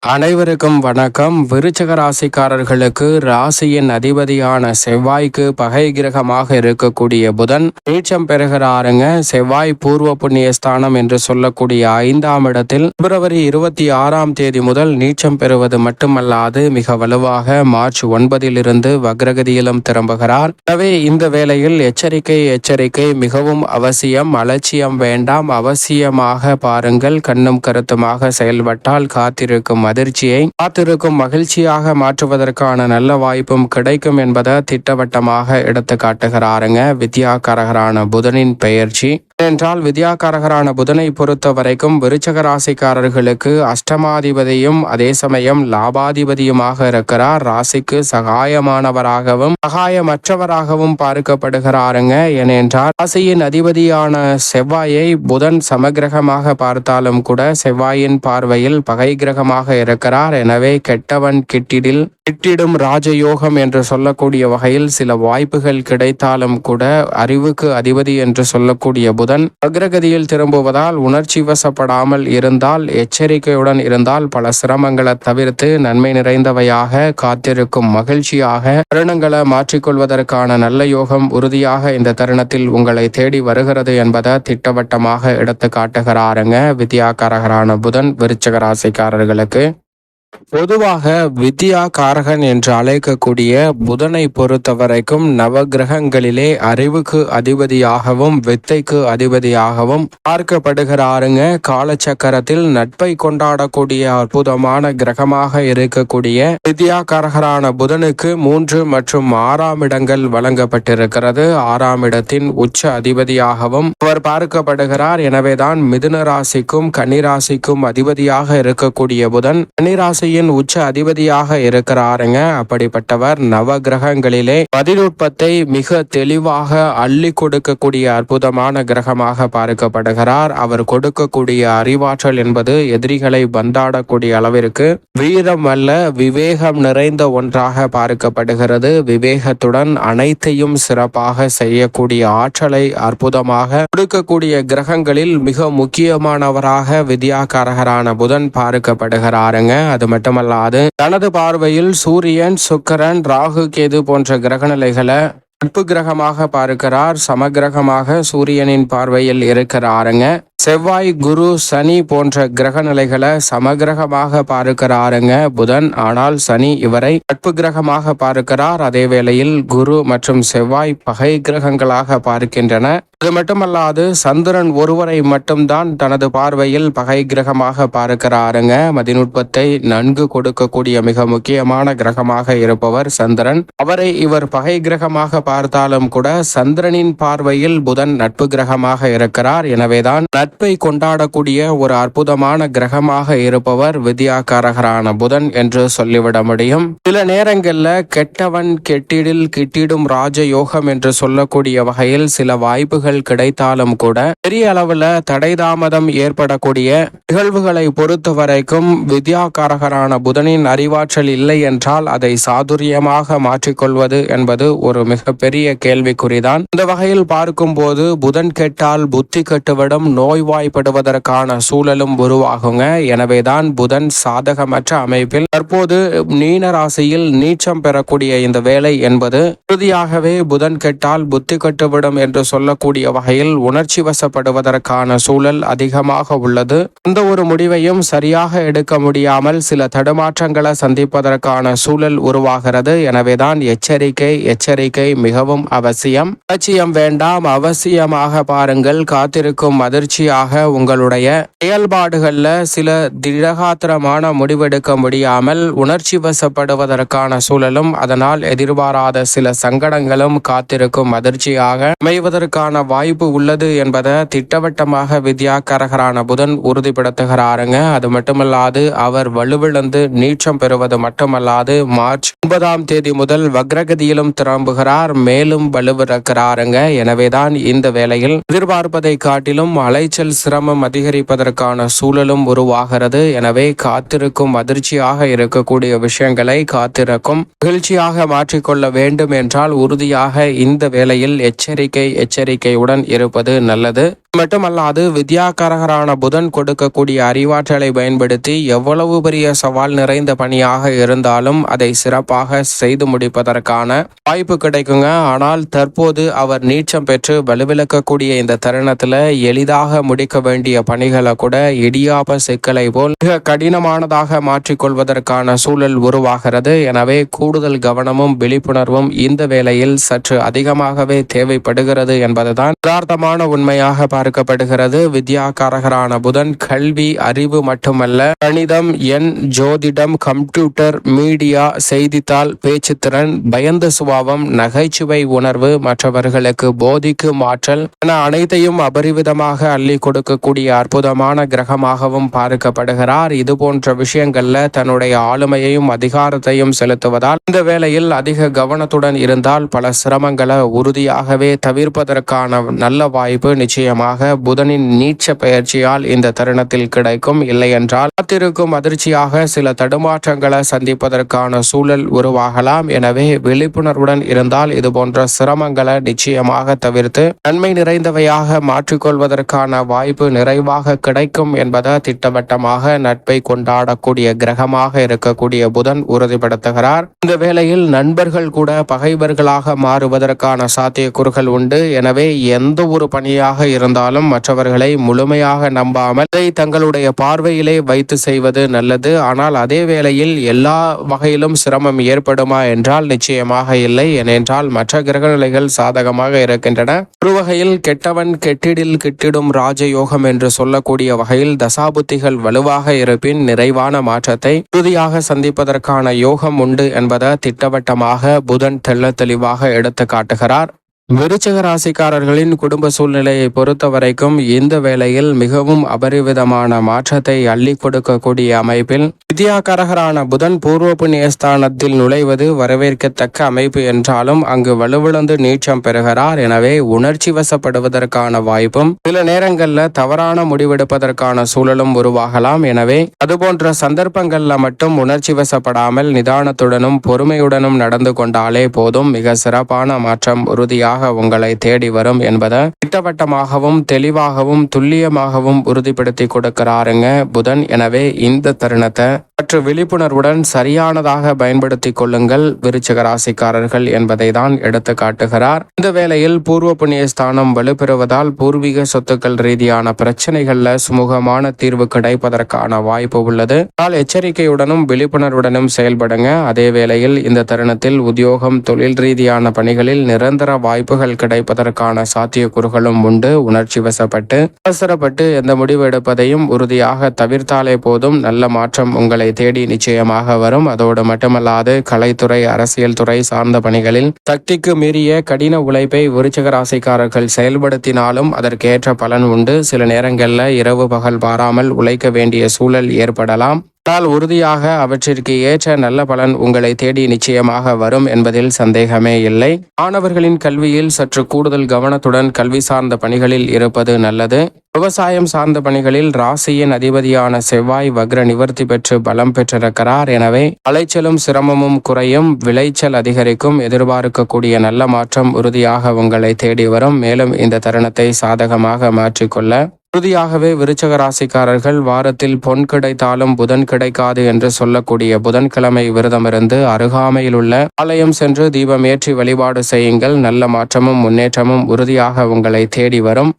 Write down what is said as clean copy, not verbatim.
அனைவருக்கும் வணக்கம். விருச்சக ராசிக்காரர்களுக்கு ராசியின் அதிபதியான செவ்வாய்க்கு பகை கிரகமாக இருக்கக்கூடிய புதன் நீச்சம் பெறுகிறாருங்க. செவ்வாய் பூர்வ புண்ணிய ஸ்தானம் என்று சொல்லக்கூடிய 5ஆம் இடத்தில் பிப்ரவரி 26ஆம் தேதி முதல் நீச்சம் பெறுவது மட்டுமல்லாது மிக வலுவாக மார்ச் 9 வக்ரகதியிலும் திரும்புகிறார். எனவே இந்த வேளையில் எச்சரிக்கை மிகவும் அவசியம். அலட்சியம் வேண்டாம். அவசியமாக பாருங்கள். கண்ணும் கருத்துமாக செயல்பட்டால் காத்திருக்கும் அதிர்ச்சியை காத்திருக்கும் மகிழ்ச்சியாக மாற்றுவதற்கான நல்ல வாய்ப்பும் கிடைக்கும் என்பதை திட்டவட்டமாக எடுத்து காட்டுகிறாருங்க வித்யாகாரகரான புதனின் பெயர்ச்சி. என்றால் வித்யாகாரகரான புதனை பொறுத்த வரைக்கும் விருச்சக ராசிக்காரர்களுக்கு அஷ்டமாதிபதியும் அதே சமயம் லாபாதிபதியுமாக இருக்கிறார். ராசிக்கு சகாயமானவராகவும் சகாயமற்றவராகவும் பார்க்கப்படுகிறாருங்க. ஏனென்றால் ராசியின் அதிபதியான செவ்வாயை புதன் சமகிரகமாக பார்த்தாலும் கூட செவ்வாயின் பார்வையில் பகை கிரகமாக இருக்கிறார். எனவே கெட்டவன் கிட்டிடும் ராஜயோகம் என்று சொல்லக்கூடிய வகையில் சில வாய்ப்புகள் கிடைத்தாலும் கூட அறிவுக்கு அதிபதி என்று சொல்லக்கூடிய புதன் அக்ரகதியில் திரும்புவதால் உணர்ச்சி வசப்படாமல் இருந்தால், எச்சரிக்கையுடன் இருந்தால் பல சிரமங்களை தவிர்த்து நன்மை நிறைந்தவையாக காத்திருக்கும் மகிழ்ச்சியாக தருணங்களை மாற்றிக்கொள்வதற்கான நல்ல யோகம் உறுதியாக இந்த தருணத்தில் உங்களை தேடி வருகிறது என்பதை திட்டவட்டமாக எடுத்து காட்டுகிறாருங்க வித்யாகாரகரான புதன் விருச்சக ராசிக்காரர்களுக்கு. பொதுவாக வித்யா காரகன் என்று அழைக்கக்கூடிய புதனை பொறுத்த வரைக்கும் நவகிரகங்களிலே அறிவுக்கு அதிபதியாகவும் வித்தைக்கு அதிபதியாகவும் பார்க்கப்படுகிறாருங்க. காலச்சக்கரத்தில் நட்பை கொண்டாடக்கூடிய அற்புதமான கிரகமாக இருக்கக்கூடிய வித்யா காரகரான புதனுக்கு 3 மற்றும் 6ஆம் இடங்கள் வழங்கப்பட்டிருக்கிறது. 6ஆம் இடத்தின் உச்ச அதிபதியாகவும் அவர் பார்க்கப்படுகிறார். எனவேதான் மிதுன ராசிக்கும் கன்னிராசிக்கும் அதிபதியாக இருக்கக்கூடிய புதன் கன்னிராசி உச்ச அதிபதியாக இருக்கிறாருங்க. அப்படிப்பட்டவர் நவ கிரகங்களிலே மதிநுட்பத்தை மிக தெளிவாக அள்ளி கொடுக்கக்கூடிய அற்புதமான கிரகமாக பார்க்கப்படுகிறார். அவர் கொடுக்கக்கூடிய அறிவாற்றல் என்பது எதிரிகளை பந்தாடக்கூடிய அளவிற்கு வீரம் அல்ல, விவேகம் நிறைந்த ஒன்றாக பார்க்கப்படுகிறது. விவேகத்துடன் அனைத்தையும் சிறப்பாக செய்யக்கூடிய ஆற்றலை அற்புதமாக கொடுக்கக்கூடிய கிரகங்களில் மிக முக்கியமானவராக வித்யாகாரகரான புதன் பார்க்கப்படுகிறாருங்க. அது மட்டுமல்லாது தனது பார்வையில் சூரியன், சுக்கிரன், ராகு, கேது போன்ற கிரகநிலைகளை நட்பு கிரகமாக பார்க்கிறார். சமகிரகமாக சூரியனின் பார்வையில் இருக்கிறாருங்க. செவ்வாய், குரு, சனி போன்ற கிரக நிலைகளை சமகிரகமாக பார்க்கிறாருங்க புதன். ஆனால் சனி இவரை நட்பு கிரகமாக பார்க்கிறார். அதே வேளையில் குரு மற்றும் செவ்வாய் பகை கிரகங்களாக பார்க்கின்றன. அது மட்டுமல்லாது சந்திரன் ஒருவரை மட்டும்தான் தனது பார்வையில் பகை கிரகமாக பார்க்கிறாருங்க. மதிநுட்பத்தை நன்கு கொடுக்கக்கூடிய மிக முக்கியமான கிரகமாக இருப்பவர் சந்திரன். அவரை இவர் பகை கிரகமாக பார்த்தாலும் கூட சந்திரனின் பார்வையில் புதன் நட்பு கிரகமாக இருக்கிறார். எனவேதான் நட்பை கொண்டாடக்கூடிய ஒரு அற்புதமான கிரகமாக இருப்பவர் வித்யாகாரகரான புதன் என்று சொல்லிவிட முடியும். சில நேரங்கள்ல கெட்டவன் கிட்டிடும் ராஜயோகம் என்று சொல்லக்கூடிய வகையில் சில வாய்ப்புகள் கிடைத்தாலும் கூட பெரிய அளவுல தடை தாமதம் ஏற்படக்கூடிய நிகழ்வுகளை பொறுத்த வரைக்கும் வித்யாகாரகரான புதனின் அறிவாற்றல் இல்லை என்றால் அதை சாதுரியமாக மாற்றிக்கொள்வது என்பது ஒரு மிகப்பெரிய கேள்விக்குறிதான். இந்த வகையில் பார்க்கும் போது புதன் கெட்டால் புத்தி கெட்டுவிடும், நோய்வாய்ப்படுவதற்கான சூழலும் உருவாகுங்க. எனவேதான் புதன் சாதகமற்ற அமைப்பில் தற்போது மீன ராசியில் நீச்சம் பெறக்கூடிய இந்த வேலை என்பது உறுதியாகவே புதன் கெட்டால் புத்தி கெட்டுவிடும் என்று சொல்லக்கூடிய வகையில் உணர்ச்சி வசப்படுவதற்கான சூழல் அதிகமாக உள்ளது. இந்த ஒரு முடிவையும் சரியாக எடுக்க முடியாமல் சில தடுமாற்றங்களை சந்திப்பதற்கான சூழல் உருவாகிறது. எனவேதான் எச்சரிக்கை மிகவும் அவசியம். அலட்சியம் வேண்டாம். அவசியமாக பாருங்கள். காத்திருக்கும் அதிர்ச்சியாக உங்களுடைய செயல்பாடுகள்ல சில திடகாத்திரமான முடிவெடுக்க முடியாமல் உணர்ச்சி வசப்படுவதற்கான சூழலும் அதனால் எதிர்பாராத சில சங்கடங்களும் காத்திருக்கும் அதிர்ச்சியாக அமைவதற்கான வாய்ப்பு உள்ளது என்பதை திட்டவட்டமாக வித்யாகாரகரான புதன் உறுதிப்படுத்துகிறாருங்க. அது மட்டுமல்லாது அவர் வலுவிழந்து நீச்சம் பெறுவது மட்டுமல்லாது மார்ச் 9ஆம் தேதி முதல் வக்ரகதியிலும் திரும்புகிறார், மேலும் வலுவிறக்கிறாருங்க. எனவேதான் இந்த வேளையில் எதிர்பார்ப்பதை காட்டிலும் அலைச்சல் சிரமம் அதிகரிப்பதற்கான சூழலும் உருவாகிறது. எனவே காத்திருக்கும் அதிர்ச்சியாக இருக்கக்கூடிய விஷயங்களை காத்திருக்கும் மகிழ்ச்சியாக மாற்றிக்கொள்ள வேண்டும் என்றால் உறுதியாக இந்த வேளையில் எச்சரிக்கையுடன் இருப்பது நல்லது. மட்டுமல்லாது வித்யாகாரகரான புதன் கொடுக்கக்கூடிய அறிவாற்றலை பயன்படுத்தி எவ்வளவு பெரிய சவால் நிறைந்த பணியாக இருந்தாலும் அதை சிறப்பாக செய்து முடிப்பதற்கான வாய்ப்பு கிடைக்குங்க. ஆனால் தற்போது அவர் நீச்சம் பெற்று வலுவிழக்கக்கூடிய இந்த தருணத்துல எளிதாக முடிக்க வேண்டிய பணிகளை கூட இடியாப்ப சிக்கலை போல் மிக கடினமானதாக மாற்றிக்கொள்வதற்கான சூழல் உருவாகிறது. எனவே கூடுதல் கவனமும் விழிப்புணர்வும் இந்த வேளையில் சற்று அதிகமாகவே தேவைப்படுகிறது என்பதுதான் யதார்த்தமான உண்மையாக பார்க்கப்படுகிறது. வித்யாகாரகரான புதன் கல்வி அறிவு மட்டுமல்ல, கணிதம், ஜோதிடம், கம்ப்யூட்டர், மீடியா, செய்தித்தாள், பேச்சுத்திறன், பயந்த சுபாவம், நகைச்சுவை உணர்வு, மற்றவர்களுக்கு போதிக்கும் ஆற்றல் என அனைத்தையும் அபரிவிதமாக அள்ளி கொடுக்கக்கூடிய அற்புதமான கிரகமாகவும் பார்க்கப்படுகிறார். இது போன்ற விஷயங்கள்ல தன்னுடைய ஆளுமையையும் அதிகாரத்தையும் செலுத்துவதால் இந்த வேளையில் அதிக கவனத்துடன் இருந்தால் பல சிரமங்களை உறுதியாகவே தவிர்ப்பதற்கான நல்ல வாய்ப்பு நிச்சயமாக புதனின் நீச்ச பயிற்சியால் இந்த தருணத்தில் கிடைக்கும். இல்லை என்றால் காத்திருக்கும் அதிர்ச்சியாக சில தடுமாற்றங்களை சந்திப்பதற்கான சூழல் உருவாகலாம். எனவே விழிப்புணர்வுடன் இருந்தால் இது போன்ற சிரமங்களை நிச்சயமாக தவிர்த்து நன்மை நிறைந்தவையாக மாற்றிக்கொள்வதற்கான வாய்ப்பு நிறைவாக கிடைக்கும் என்பதை திட்டவட்டமாக நட்பை கொண்டாடக்கூடிய கிரகமாக இருக்கக்கூடிய புதன் உறுதிப்படுத்துகிறார். இந்த வேளையில் நண்பர்கள் கூட பகைவர்களாக மாறுவதற்கான சாத்தியக்கூறுகள் உண்டு. எனவே எந்த ஒரு பணியாக இருந்தாலும் மற்றவர்களை முழுமையாக நம்பாமல் அதை தங்களுடைய பார்வையிலே வைத்து செய்வது நல்லது. ஆனால் அதே வேளையில் எல்லா வகையிலும் சிரமம் ஏற்படுமா என்றால் நிச்சயமாக இல்லை. ஏனென்றால் மற்ற கிரகநிலைகள் சாதகமாக இருக்கின்றன. ஒரு வகையில் கெட்டவன் கெட்டிடில் கிட்டிடும் ராஜயோகம் என்று சொல்லக்கூடிய வகையில் தசாபுத்திகள் வலுவாக இருப்பின் நிறைவான மாற்றத்தை உறுதியாக சந்திப்பதற்கான யோகம் உண்டு என்பதை திட்டவட்டமாக புதன் தெள்ள தெளிவாக எடுத்து காட்டுகிறார். விருச்சிக ராசிக்காரர்களின் குடும்ப சூழ்நிலையை பொறுத்த வரைக்கும் இந்த வேளையில் மிகவும் அபரிவிதமான மாற்றத்தை அள்ளி கொடுக்கக்கூடிய அமைப்பில் வித்யாகாரகரான புதன் பூர்வ புண்ணிய ஸ்தானத்தில் நுழைவது வரவேற்கத்தக்க அமைப்பு என்றாலும் அங்கு வலுவிழந்து நீச்சம் பெறுகிறார். எனவே உணர்ச்சி வசப்படுவதற்கான வாய்ப்பும் சில நேரங்களில் தவறான முடிவெடுப்பதற்கான சூழலும் உருவாகலாம். எனவே அதுபோன்ற சந்தர்ப்பங்கள்ல மட்டும் உணர்ச்சி வசப்படாமல் நிதானத்துடனும் பொறுமையுடனும் நடந்து கொண்டாலே போதும். மிக சிறப்பான மாற்றம் உறுதியாக உங்களை தேடி வரும் என்பதை திட்டவட்டமாகவும் தெளிவாகவும் துல்லியமாகவும் உறுதிப்படுத்தி கொடுக்கிறாருங்க புதன். எனவே இந்த தருணத்தை சற்று விழிப்புணர்வுடன் சரியானதாக பயன்படுத்திக் கொள்ளுங்கள் விருச்சிக ராசிக்காரர்கள் என்பதை தான் எடுத்து காட்டுகிறார். இந்த வேளையில் பூர்வ புண்ணிய ஸ்தானம் வலுப்பெறுவதால் பூர்வீக சொத்துக்கள் ரீதியான பிரச்சனைகள்ல சுமூகமான தீர்வு கிடைப்பதற்கான வாய்ப்பு உள்ளது. ஆனால் எச்சரிக்கையுடனும் விழிப்புணர்வுடனும் செயல்படுங்க. அதே வேளையில் இந்த தருணத்தில் உத்தியோகம் தொழில் ரீதியான பணிகளில் நிரந்தர வாய்ப்புகள் கிடைப்பதற்கான சாத்தியக்கூறுகளும் உண்டு. உணர்ச்சி வசப்பட்டு அவசரப்பட்டு எந்த முடிவு எடுப்பதையும் உறுதியாக தவிர்த்தாலே போதும். நல்ல மாற்றம் உங்களை தேடி நிச்சயமாக வரும். அதோடு மட்டுமல்லாது கலைத்துறை அரசியல் துறை சார்ந்த பணிகளில் சக்திக்கு மீறிய கடின உழைப்பை விருச்சிக ராசிக்காரர்கள் செயல்படுத்தினாலும் அதற்கேற்ற பலன் உண்டு. சில நேரங்களில் இரவு பகல் பாராமல் உழைக்க வேண்டிய சூழல் ஏற்படலாம். ஆனால் உறுதியாக அவற்றிற்கு ஏற்ற நல்ல பலன் உங்களை தேடி நிச்சயமாக வரும் என்பதில் சந்தேகமே இல்லை. மாணவர்களின் கல்வியில் சற்று கூடுதல் கவனத்துடன் கல்வி சார்ந்த பணிகளில் இருப்பது நல்லது. விவசாயம் சார்ந்த பணிகளில் ராசியின் அதிபதியான செவ்வாய் வக்ர நிவர்த்தி பெற்று பலம் பெற்றிருக்கிறார். எனவே அலைச்சலும் சிரமமும் குறையும், விளைச்சல் அதிகரிக்கும். எதிர்பார்க்கக்கூடிய நல்ல மாற்றம் உறுதியாக உங்களை தேடி வரும். மேலும் இந்த தருணத்தை சாதகமாக மாற்றிக்கொள்ள உறுதியாகவே விருச்சிக ராசிக்காரர்கள் வாரத்தில் பொன் கிடைத்தாலும் புதன் கிடைக்காது என்று சொல்லக்கூடிய புதன்கிழமை விரதமிருந்து அருகாமையில் உள்ள ஆலயம் சென்று தீபம் ஏற்றி வழிபாடு செய்யுங்கள். நல்ல மாற்றமும் முன்னேற்றமும் உறுதியாக உங்களை தேடி வரும்.